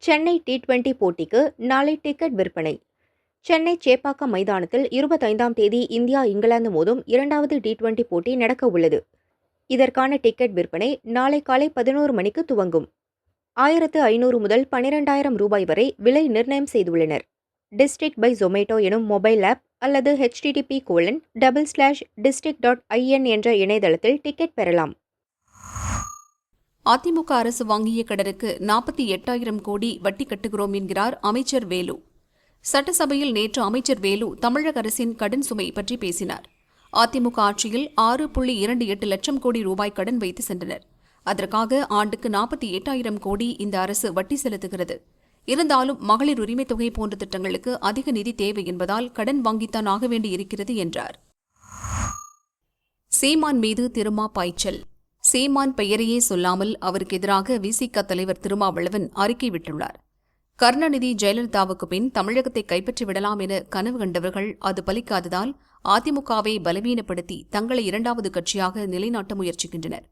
Chennai T20 போட்டிக்கு நாளை ticket விற்பனை. சென்னை சேப்பாக்கம் மைதானத்தில் 25ஆம் தேதி இந்தியா இங்கிலாந்து மோதும் இரண்டாவது டி20 போட்டி நடக்க உள்ளது. இதற்கான டிக்கெட் விற்பனை நாளை காலை 11 மணிக்கு துவங்கும். 1500 முதல் 12,000 ரூபாய் வரை விலை நிர்ணயம் செய்துள்ளனர். டிஸ்ட்ரிக்ட் பை ஜொமேட்டோ எனும் மொபைல் ஆப் அல்லது http://district.in என்ற இணையதளத்தில் டிக்கெட் பெறலாம். அதிமுக அரசு வாங்கிய கடனுக்கு 48,000 கோடி வட்டி கட்டுகிறோம் என்கிறார் அமைச்சர் வேலு. சட்டசபையில் நேற்று அமைச்சர் வேலு தமிழக அரசின் கடன் சுமை பற்றி பேசினார். அதிமுக ஆட்சியில் 6.28 லட்சம் கோடி ரூபாய் கடன் வைத்து சென்றனர். அதற்காக ஆண்டுக்கு 48,000 கோடி இந்த அரசு வட்டி செலுத்துகிறது. இருந்தாலும் மகளிர் உரிமைத் தொகை போன்ற திட்டங்களுக்கு அதிக நிதி தேவை என்பதால் கடன் வாங்கித்தான் ஆக வேண்டியிருக்கிறது என்றார். சீமான் மீது திருமா பாய்ச்சல். சீமான் பெயரையே சொல்லாமல் அவருக்கு எதிராக விசிக தலைவர் திருமாவளவன் அறிக்கை விட்டுள்ளார். கருணாநிதி ஜெயலலிதாவுக்கு பின் தமிழகத்தை கைப்பற்றிவிடலாம் என கனவு கண்டவர்கள் அது பலிக்காததால் அதிமுகவை பலவீனப்படுத்தி தங்களை இரண்டாவது கட்சியாக நிலைநாட்ட முயற்சிக்கின்றனர்.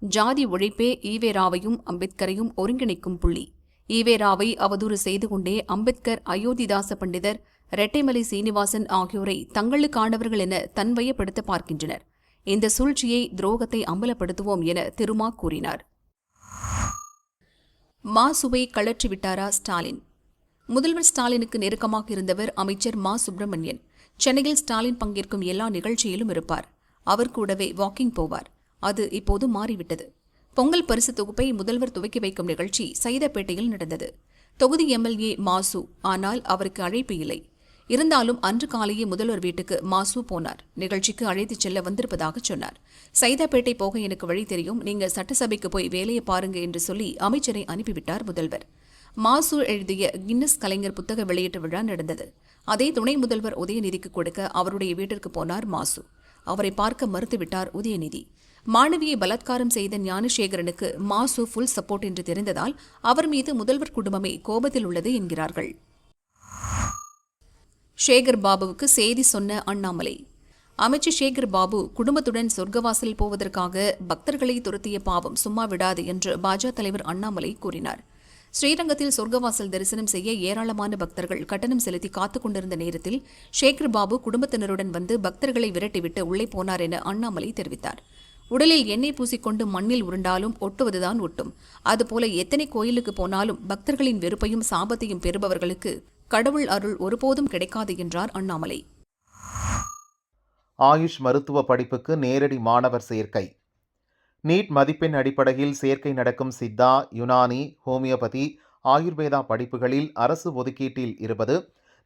ஜாதி ஒழிப்பே ஈவேராவையும் அம்பேத்கரையும் ஒருங்கிணைக்கும் புள்ளி. ஈவேராவை அவதூறு செய்து கொண்டே அம்பேத்கர், அயோத்திதாச பண்டிதர், ரெட்டைமலை சீனிவாசன் ஆகியோரை தங்களுக்கானவர்கள் என தன்வயப்படுத்த பார்க்கின்றனர். இந்த சூழ்ச்சியை, துரோகத்தை அம்பலப்படுத்துவோம் என திருமா கூறினார். மாசுவை கழற்றிவிட்டாரா ஸ்டாலின்? முதல்வர் ஸ்டாலினுக்கு நெருக்கமாக இருந்தவர் அமைச்சர் மா சுப்பிரமணியன். சென்னையில் ஸ்டாலின் பங்கேற்கும் எல்லா நிகழ்ச்சியிலும் இருப்பார். அவர் கூடவே வாக்கிங் போவார். அது இப்போது மாறிவிட்டது. பொங்கல் பரிசு தொகுப்பை முதல்வர் துவக்கி வைக்கும் நிகழ்ச்சி சைதாப்பேட்டையில் நடந்தது. தொகுதி எம்எல்ஏ மாசு, ஆனால் அவருக்கு அழைப்பு இல்லை. இருந்தாலும் அன்று காலையே முதல்வர் வீட்டுக்கு மாசு போனார். நிகழ்ச்சிக்கு அழைத்துச் செல்ல வந்திருப்பதாக சொன்னார். சைதாப்பேட்டை போக எனக்கு வழி தெரியும், நீங்க சட்டசபைக்கு போய் வேலையை பாருங்க என்று சொல்லி அமைச்சரை அனுப்பிவிட்டார் முதல்வர். மாசு எழுதிய கின்னஸ் கலைஞர் புத்தக வெளியீட்டு விழா நடந்தது. அதை துணை முதல்வர் உதயநிதிக்கு கொடுக்க அவருடைய வீட்டிற்கு போனார் மாசு. அவரை பார்க்க மறுத்துவிட்டார் உதயநிதி. மாணவியை பலாத்காரம் செய்த ஞானசேகரனுக்கு மாசு ஃபுல் சப்போர்ட் என்று தெரிந்ததால் அவர் மீது முதல்வர் குடும்பமே கோபத்தில் உள்ளது என்கிறார்கள். சேகர் பாபுவுக்கு செய்தி சொன்ன அண்ணாமலை. அமைச்சர் சேகர் பாபு குடும்பத்துடன் சொர்க்கவாசல் போவதற்காக பக்தர்களை துரத்திய பாவம் சும்மா விடாது என்று பாஜக தலைவர் அண்ணாமலை கூறினார். ஸ்ரீரங்கத்தில் சொர்க்கவாசல் தரிசனம் செய்ய ஏராளமான பக்தர்கள் கட்டணம் செலுத்தி காத்துக் கொண்டிருந்த நேரத்தில் சேகர் பாபு குடும்பத்தினருடன் வந்து பக்தர்களை விரட்டிவிட்டு உள்ளே போனார் என அண்ணாமலை தெரிவித்தார். உடலில் எண்ணெய் பூசிக்கொண்டு மண்ணில் உருண்டாலும் ஒட்டுவதுதான் ஒட்டும். அதுபோல எத்தனை கோயிலுக்கு போனாலும் பக்தர்களின் வெறுப்பையும் சாபத்தையும் பெறுபவர்களுக்கு கடவுள் அருள் ஒருபோதும் கிடைக்காது என்றார் அண்ணாமலை. ஆயுஷ் மருத்துவ படிப்புக்கு நேரடி மாணவர் சேர்க்கை. நீட் மதிப்பெண் அடிப்படையில் சேர்க்கை நடக்கும் சித்தா, யுனானி, ஹோமியோபதி, ஆயுர்வேதா படிப்புகளில் அரசு ஒதுக்கீட்டில் 20,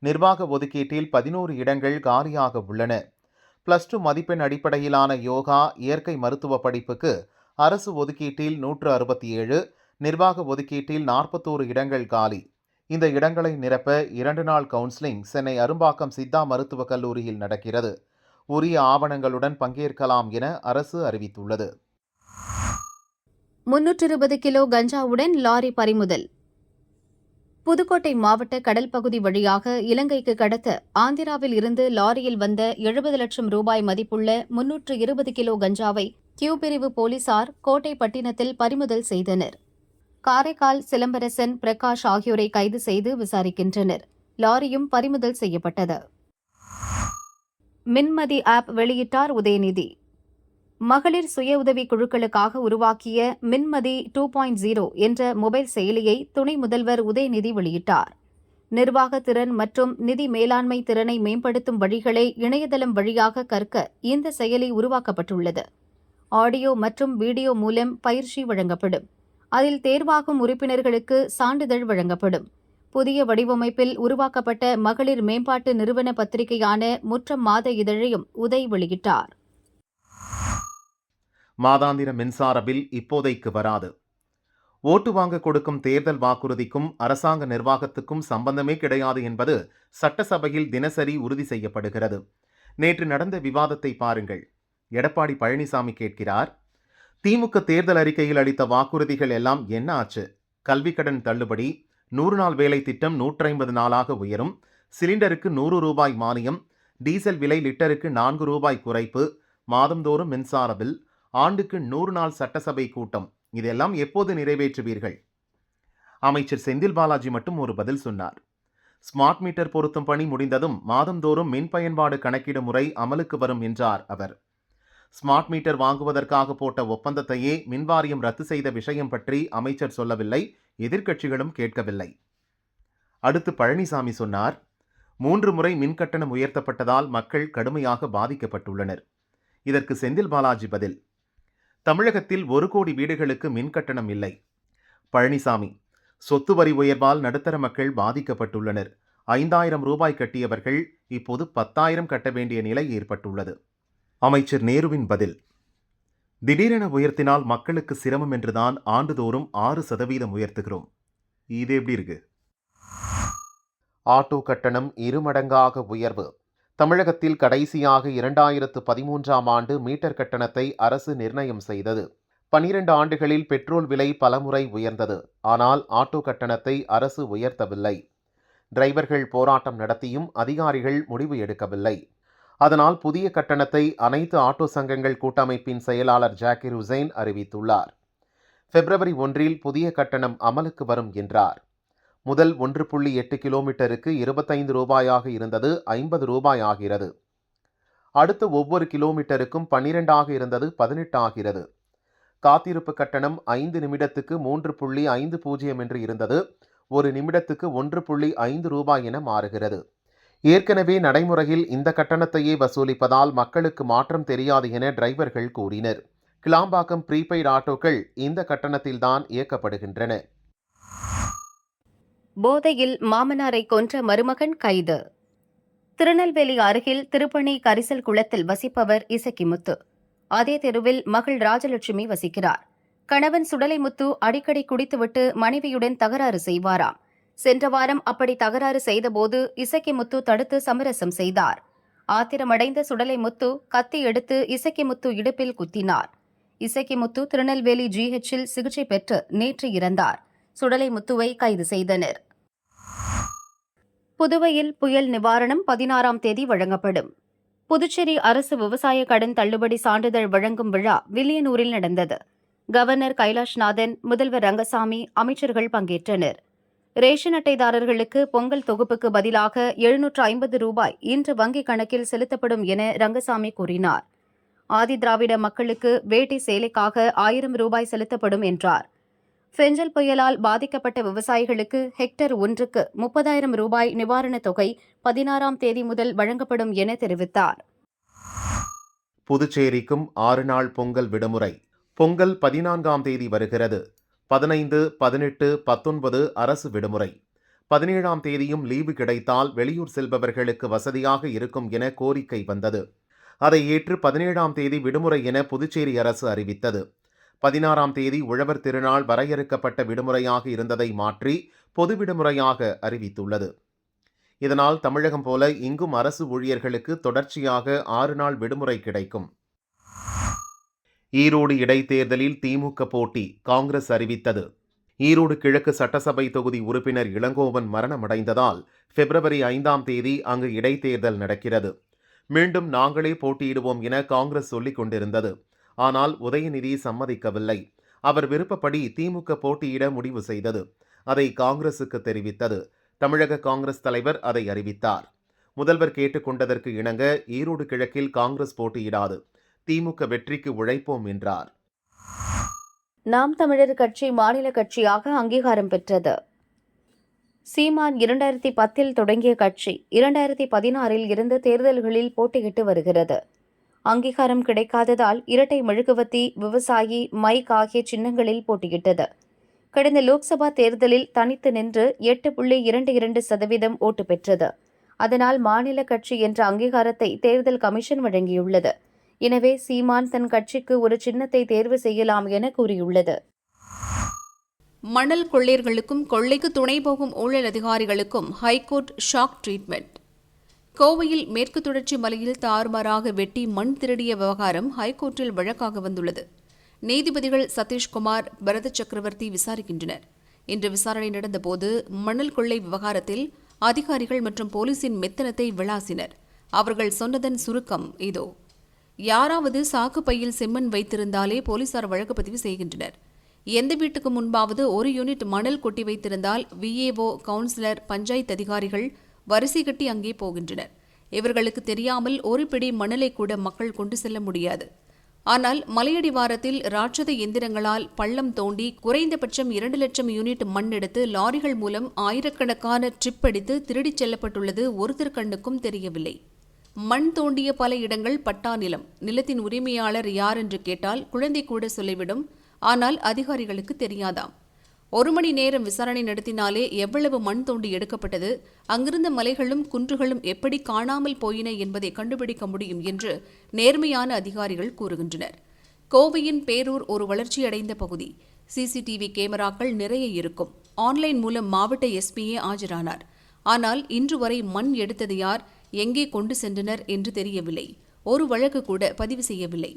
நிர்வாக ஒதுக்கீட்டில் 11 இடங்கள் காலியாக உள்ளன. +2 மதிப்பெண் அடிப்படையிலான யோகா, இயற்கை மருத்துவ படிப்புக்கு அரசு ஒதுக்கீட்டில் 167, நிர்வாக ஒதுக்கீட்டில் 41 இடங்கள் காலி. இந்த இடங்களை நிரப்ப 2 நாள் கவுன்சிலிங் சென்னை அரும்பாக்கம் சித்தா மருத்துவக் கல்லூரியில் நடக்கிறது. உரிய ஆவணங்களுடன் பங்கேற்கலாம் என அரசு அறிவித்துள்ளது. 320 கிலோ கஞ்சாவுடன் லாரி பறிமுதல். புதுக்கோட்டை மாவட்ட கடல் பகுதி வழியாக இலங்கைக்கு கடத்த ஆந்திராவில் இருந்து லாரியில் வந்த 70 லட்சம் ரூபாய் மதிப்புள்ள 320 கிலோ கஞ்சாவை கியூ பிரிவு போலீசார் கோட்டைப்பட்டினத்தில் பறிமுதல் செய்தனர். காரைக்கால், சிலம்பரசன், பிரகாஷ் ஆகியோரை கைது செய்து விசாரிக்கின்றனர். லாரியும் பறிமுதல் செய்யப்பட்டது. மின்மதி ஆப் வெளியிட்டார் உதயநிதி. மகளிர் சுய உதவி குழுக்களுக்காக உருவாக்கிய மின்மதி 2.0 என்ற மொபைல் செயலியை துணை முதல்வர் உதயநிதி வெளியிட்டார். நிர்வாக திறன் மற்றும் நிதி மேலாண்மை திறனை மேம்படுத்தும் வழிகளை இணையதளம் வழியாக கற்க இந்த செயலி உருவாக்கப்பட்டுள்ளது. ஆடியோ மற்றும் வீடியோ மூலம் பயிற்சி வழங்கப்படும். அதில் தேர்வாகும் உறுப்பினர்களுக்கு சான்றிதழ் வழங்கப்படும். புதிய வடிவமைப்பில் உருவாக்கப்பட்ட மகளிர் மேம்பாட்டு நிறுவன பத்திரிகையான முற்றம் மாத இதழையும் உதய் வெளியிட்டார். மாதாந்திர மின்சார பில் இப்போதைக்கு வராது. ஓட்டு வாங்க கொடுக்கும் தேர்தல் வாக்குறுதிக்கும் அரசாங்க நிர்வாகத்துக்கும் சம்பந்தமே கிடையாது என்பது சட்டசபையில் தினசரி உறுதி செய்யப்படுகிறது. நேற்று நடந்த விவாதத்தை பாருங்கள். எடப்பாடி பழனிசாமி கேட்கிறார், திமுக தேர்தல் அறிக்கையில் அளித்த வாக்குறுதிகள் எல்லாம் என்ன ஆச்சு? கல்விக்கடன் தள்ளுபடி, 100 நாள் வேலை திட்டம் 150 நாளாக உயரும், சிலிண்டருக்கு 100 ரூபாய் மானியம், டீசல் விலை லிட்டருக்கு 4 ரூபாய் குறைப்பு, மாதந்தோறும் மின்சார பில், ஆண்டுக்கு 100 நாள் சட்டசபை கூட்டம், இதெல்லாம் எப்போது நிறைவேற்றுவீர்கள்? அமைச்சர் செந்தில் பாலாஜி மட்டும் ஒரு பதில் சொன்னார். ஸ்மார்ட் மீட்டர் பொருத்தும் பணி முடிந்ததும் மாதந்தோறும் மின் பயன்பாடு கணக்கிடும் முறை அமலுக்கு வரும் என்றார் அவர். ஸ்மார்ட் மீட்டர் வாங்குவதற்காக போட்ட ஒப்பந்தத்தையே மின்வாரியம் ரத்து செய்த விஷயம் பற்றி அமைச்சர் சொல்லவில்லை, எதிர்க்கட்சிகளும் கேட்கவில்லை. அடுத்து பழனிசாமி சொன்னார், 3 முறை மின்கட்டணம் உயர்த்தப்பட்டதால் மக்கள் கடுமையாக பாதிக்கப்பட்டுள்ளனர். இதற்கு செந்தில் பாலாஜி பதில், தமிழகத்தில் 1 கோடி வீடுகளுக்கு மின்கட்டணம் இல்லை. பழனிசாமி, சொத்து வரி உயர்வால் நடுத்தர மக்கள் பாதிக்கப்பட்டுள்ளனர். 5000 ரூபாய் கட்டியவர்கள் இப்போது 10,000 கட்ட வேண்டிய நிலை ஏற்பட்டுள்ளது. அமைச்சர் நேருவின் பதில், திடீரென உயர்த்தினால் மக்களுக்கு சிரமம் என்றுதான் ஆண்டுதோறும் 6% உயர்த்துகிறோம். இது எப்படி இருக்கு? ஆட்டோ கட்டணம் 2 மடங்காக உயர்வு. தமிழகத்தில் கடைசியாக 2013ஆம் ஆண்டு மீட்டர் கட்டணத்தை அரசு நிர்ணயம் செய்தது. 12 ஆண்டுகளில் பெட்ரோல் விலை பலமுறை உயர்ந்தது. ஆனால் ஆட்டோ கட்டணத்தை அரசு உயர்த்தவில்லை. டிரைவர்கள் போராட்டம் நடத்தியும் அதிகாரிகள் முடிவு எடுக்கவில்லை. அதனால் புதிய கட்டணத்தை அனைத்து ஆட்டோ சங்கங்கள் கூட்டமைப்பின் செயலாளர் ஜாக்கிர் ஹுசைன் அறிவித்துள்ளார். பிப்ரவரி 1 புதிய கட்டணம் அமலுக்கு வரும் என்றார். முதல் 1.8 கிலோமீட்டருக்கு 25 ரூபாயாக இருந்தது 50 ரூபாய் ஆகிறது. அடுத்து ஒவ்வொரு கிலோமீட்டருக்கும் 12 இருந்தது 18 ஆகிறது. காத்திருப்பு கட்டணம் 5 நிமிடத்துக்கு 3.50 என்று இருந்தது 1 நிமிடத்துக்கு 1.5 ரூபாய் என மாறுகிறது. ஏற்கனவே நடைமுறையில் இந்த கட்டணத்தையே வசூலிப்பதால் மக்களுக்கு மாற்றம் தெரியாது என டிரைவர்கள் கூறினர். கிளாம்பாக்கம் ப்ரீபெய்டு ஆட்டோக்கள் இந்த கட்டணத்தில்தான் இயக்கப்படுகின்றன. போதையில் மாமனாரை கொன்ற மருமகன் கைது. திருநெல்வேலி அருகில் திருப்பணி கரிசல் குளத்தில் வசிப்பவர் இசக்கிமுத்து. அதே தெருவில் மகள் ராஜலட்சுமி வசிக்கிறார். கணவன் சுடலைமுத்து அடிக்கடி குடித்துவிட்டு மனைவியுடன் தகராறு செய்வாராம். சென்ற வாரம் அப்படி தகராறு செய்தபோது இசக்கிமுத்து தடுத்து சமரசம் செய்தார். ஆத்திரமடைந்த சுடலைமுத்து கத்தி எடுத்து இசக்கிமுத்து இடுப்பில் குத்தினார். இசக்கிமுத்து திருநெல்வேலி GHல் சிகிச்சை பெற்று நேற்று இறந்தார். சுடலைமுத்துவை கைது செய்தனர். புதுவையில் புயல் நிவாரணம் 16ஆம் தேதி வழங்கப்படும். புதுச்சேரி அரசு விவசாய கடன் தள்ளுபடி சான்றிதழ் வழங்கும் விழா வில்லியனூரில் நடந்தது. கவர்னர் கைலாஷ்நாதன், முதல்வர் ரங்கசாமி, அமைச்சர்கள் பங்கேற்றனர். ரேஷன் அட்டைதாரர்களுக்கு பொங்கல் தொகுப்புக்கு பதிலாக 750 ரூபாய் இன்று வங்கிக் கணக்கில் செலுத்தப்படும் என ரங்கசாமி கூறினார். ஆதிதிராவிட மக்களுக்கு வேட்டி சேலைக்காக 1000 ரூபாய் செலுத்தப்படும் என்றார். பெஞ்சல் புயலால் பாதிக்கப்பட்ட விவசாயிகளுக்கு ஹெக்டேர் ஒன்றுக்கு 30,000 ரூபாய் நிவாரணத் தொகை 16ஆம் தேதி முதல் வழங்கப்படும் என தெரிவித்தார். புதுச்சேரிக்கும் 6 நாள் பொங்கல் விடுமுறை. பொங்கல் 14ஆம் தேதி வருகிறது. 15, 18, 19 அரசு விடுமுறை. 17ஆம் தேதியும் லீவு கிடைத்தால் வெளியூர் செல்பவர்களுக்கு வசதியாக இருக்கும் என கோரிக்கை வந்தது. அதை ஏற்று 17ஆம் தேதி விடுமுறை என புதுச்சேரி அரசு அறிவித்தது. 16ஆம் தேதி உழவர் திருநாள் வரையறுக்கப்பட்ட விடுமுறையாக இருந்ததை மாற்றி பொது விடுமுறையாக அறிவித்துள்ளது. இதனால் தமிழகம் போல இங்கும் அரசு ஊழியர்களுக்கு தொடர்ச்சியாக 6 நாள் விடுமுறை கிடைக்கும். ஈரோடு இடைத்தேர்தலில் திமுக போட்டி, காங்கிரஸ் அறிவித்தது. ஈரோடு கிழக்கு சட்டசபை தொகுதி உறுப்பினர் இளங்கோவன் மரணமடைந்ததால் பிப்ரவரி 5ஆம் தேதி அங்கு இடைத்தேர்தல் நடக்கிறது. மீண்டும் நாங்களே போட்டியிடுவோம் என காங்கிரஸ் சொல்லிக் கொண்டிருந்தது. ஆனால் உதயநிதி சம்மதிக்கவில்லை. அவர் விருப்பப்படி திமுக போட்டியிட முடிவு செய்தது. அதை காங்கிரசுக்கு தெரிவித்தது. தமிழக காங்கிரஸ் தலைவர் அதை அறிவித்தார். முதல்வர் கேட்டுக்கொண்டதற்கு இணங்க ஈரோடு கிழக்கில் காங்கிரஸ் போட்டியிடாது, திமுக வெற்றிக்கு உழைப்போம் என்றார். நாம் தமிழர் கட்சி மாநில கட்சியாக அங்கீகாரம் பெற்றது. சீமான் 2010இல் தொடங்கிய கட்சி 2016இல் இருந்து தேர்தல்களில் போட்டியிட்டு வருகிறது. அங்கீகாரம் கிடைக்காததால் இரட்டை மெழுகுவர்த்தி, விவசாயி, மைக் ஆகிய சின்னங்களில் போட்டியிட்டது. கடந்த லோக்சபா தேர்தலில் தனித்து நின்று 8.22% ஓட்டு பெற்றது. அதனால் மாநில கட்சி என்ற அங்கீகாரத்தை தேர்தல் கமிஷன் வழங்கியுள்ளது. எனவே சீமான் தன் கட்சிக்கு ஒரு சின்னத்தை தேர்வு செய்யலாம் என கூறியுள்ளது. மணல் கொள்ளையர்களுக்கும் கொள்ளைக்கு துணை போகும் ஊழல் அதிகாரிகளுக்கும் ஹைகோர்ட் ஷாக் ட்ரீட்மெண்ட். கோவையில் மேற்கு தொடர்ச்சி மலையில் தாறுமாறாக வெட்டி மண் திருடிய விவகாரம் ஹைகோர்ட்டில் வழக்காக வந்துள்ளது. நீதிபதிகள் சதீஷ்குமார், பரத சக்கரவர்த்தி விசாரிக்கின்றனர். இன்று விசாரணை நடந்தபோது மணல் கொள்ளை விவகாரத்தில் அதிகாரிகள் மற்றும் போலீசின் மெத்தனத்தை விளாசினர். அவர்கள் சொன்னதன் சுருக்கம் இதோ. யாராவது சாக்கு பையில் செம்மண் வைத்திருந்தாலே போலீசார் வழக்கு பதிவு செய்கின்றனர். எந்த வீட்டுக்கு முன்பாவது ஒரு யூனிட் மணல் கொட்டி வைத்திருந்தால் விஏஓ, கவுன்சிலர், பஞ்சாயத்து அதிகாரிகள் வரிசை கட்டி அங்கே போகின்றனர். இவர்களுக்கு தெரியாமல் ஒரு பிடி மணலை கூட மக்கள் கொண்டு செல்ல முடியாது. ஆனால் மலையடிவாரத்தில் ராட்சத எந்திரங்களால் பள்ளம் தோண்டி குறைந்தபட்சம் 2 லட்சம் யூனிட் மண் எடுத்து லாரிகள் மூலம் ஆயிரக்கணக்கான ட்ரிப் அடித்து திருடிச் செல்லப்பட்டுள்ளது ஒருத்தர் கண்ணுக்கும் தெரியவில்லை. மண் தோண்டிய பல இடங்கள் பட்டா நிலம். நிலத்தின் உரிமையாளர் யார் என்று கேட்டால் குழந்தை கூட சொல்லிவிடும். ஆனால் அதிகாரிகளுக்கு தெரியாதாம். 1 மணி நேரம் விசாரணை நடத்தினாலே எவ்வளவு மண் தோண்டி எடுக்கப்பட்டது, அங்கிருந்த மலைகளும் குன்றுகளும் எப்படி காணாமல் போயின என்பதை கண்டுபிடிக்க முடியும் என்று நேர்மையான அதிகாரிகள் கூறுகின்றனர். கோவையின் பேரூர் ஒரு வளர்ச்சியடைந்த பகுதி. சிசிடிவி கேமராக்கள் நிறைய இருக்கும். ஆன்லைன் மூலம் மாவட்ட எஸ்பியே ஆஜரானார். ஆனால் இன்று வரை மண் எடுத்தது யார், எங்கே கொண்டு சென்றனர் என்று தெரியவில்லை. ஒரு வழக்கு கூட பதிவு செய்யவில்லை.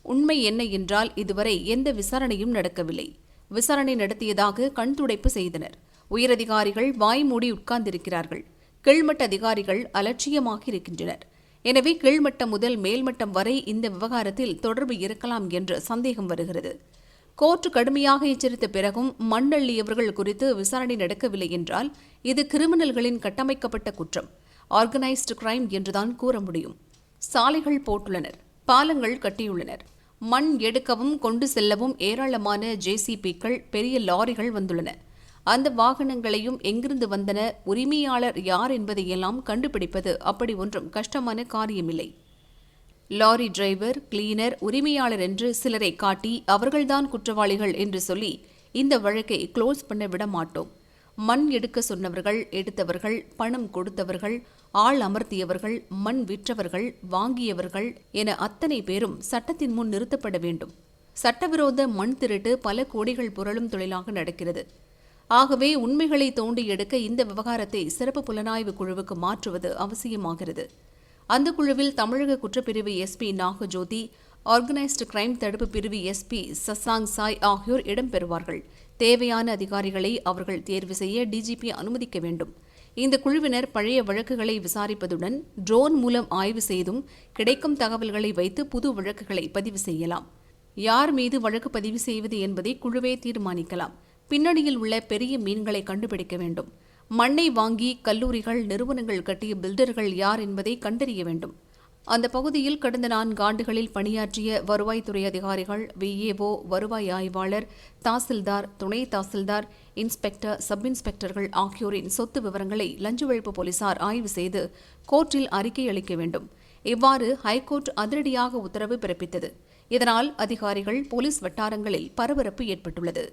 உண்மை என்ன என்றால் இதுவரை எந்த விசாரணையும் நடக்கவில்லை. விசாரணை நடத்தியதாக கண் துடைப்பு செய்தனர். உயரதிகாரிகள் வாய் மூடி உட்கார்ந்திருக்கிறார்கள். கீழ்மட்ட அதிகாரிகள் அலட்சியமாக இருக்கின்றனர். எனவே கீழ்மட்டம் முதல் மேல்மட்டம் வரை இந்த விவகாரத்தில் தொடர்பு இருக்கலாம் என்று சந்தேகம் வருகிறது. கோர்ட் கடுமையாக எச்சரித்த பிறகும் மண்ணள்ளியவர்கள் குறித்து விசாரணை நடக்கவில்லை என்றால் இது கிரிமினல்களின் கட்டமைக்கப்பட்ட குற்றம், ஆர்கனைஸ்டு கிரைம் என்றுதான் கூற முடியும். சாலைகள் போட்டுள்ளனர், பாலங்கள் கட்டியுள்ளனர். மண் எடுக்கவும் கொண்டு செல்லவும் ஏராளமான ஜேசிபிக்கள், பெரிய லாரிகள் வந்துள்ளன. அந்த வாகனங்களையும் எங்கிருந்து வந்தன, உரிமையாளர் யார் என்பதையெல்லாம் கண்டுபிடிப்பது அப்படி ஒன்றும் கஷ்டமான காரியமில்லை. லாரி டிரைவர், கிளீனர், உரிமையாளர் என்று சிலரை காட்டி அவர்கள்தான் குற்றவாளிகள் என்று சொல்லி இந்த வழக்கை க்ளோஸ் பண்ண விட மாட்டோம். மண் எடுக்க சொன்னவர்கள், எடுத்தவர்கள், பணம் கொடுத்தவர்கள், ஆள் அமர்த்தியவர்கள், மண் விற்றவர்கள், வாங்கியவர்கள் என அத்தனை பேரும் சட்டத்தின் முன் நிறுத்தப்பட வேண்டும். சட்டவிரோத மண் திருட்டு பல கோடிகள் புரளும் தொழிலாக நடக்கிறது. ஆகவே உண்மைகளை தோண்டி எடுக்க இந்த விவகாரத்தை சிறப்பு புலனாய்வு குழுவுக்கு மாற்றுவது அவசியமாகிறது. அந்த குழுவில் தமிழக குற்றப்பிரிவு எஸ்பி நாகஜோதி, ஆர்கனைஸ்டு கிரைம் தடுப்பு பிரிவு எஸ்பி சசாங் சாய் ஆகியோர் இடம்பெறுவார்கள். தேவையான அதிகாரிகளை அவர்கள் தேர்வு செய்ய டிஜிபி அனுமதிக்க வேண்டும். இந்த குழுவினர் பழைய வழக்குகளை விசாரிப்பதுடன் ட்ரோன் மூலம் ஆய்வு செய்தும் கிடைக்கும் தகவல்களை வைத்து புது வழக்குகளை பதிவு செய்யலாம். யார் மீது வழக்கு பதிவு செய்வது என்பதை குழுவே தீர்மானிக்கலாம். பின்னணியில் உள்ள பெரிய மீன்களை கண்டுபிடிக்க வேண்டும். மண்ணை வாங்கி கல்லூரிகள், நிறுவனங்கள் கட்டிய பில்டர்கள் யார் என்பதை கண்டறிய வேண்டும். அந்த பகுதியில் கடந்த 4 ஆண்டுகளில் பணியாற்றிய வருவாய்த்துறை அதிகாரிகள், விஏஓ, வருவாய் ஆய்வாளர், தாசில்தார், துணை தாசில்தார், இன்ஸ்பெக்டர், சப் இன்ஸ்பெக்டர்கள் ஆகியோரின் சொத்து விவரங்களை லஞ்ச ஒழிப்பு போலீசார் ஆய்வு செய்து கோர்ட்டில் அறிக்கை அளிக்க வேண்டும். இவ்வாறு ஹைகோர்ட் அதிரடியாக உத்தரவு பிறப்பித்தது. இதனால் அதிகாரிகள், போலீஸ் வட்டாரங்களில் பரபரப்பு ஏற்பட்டுள்ளது.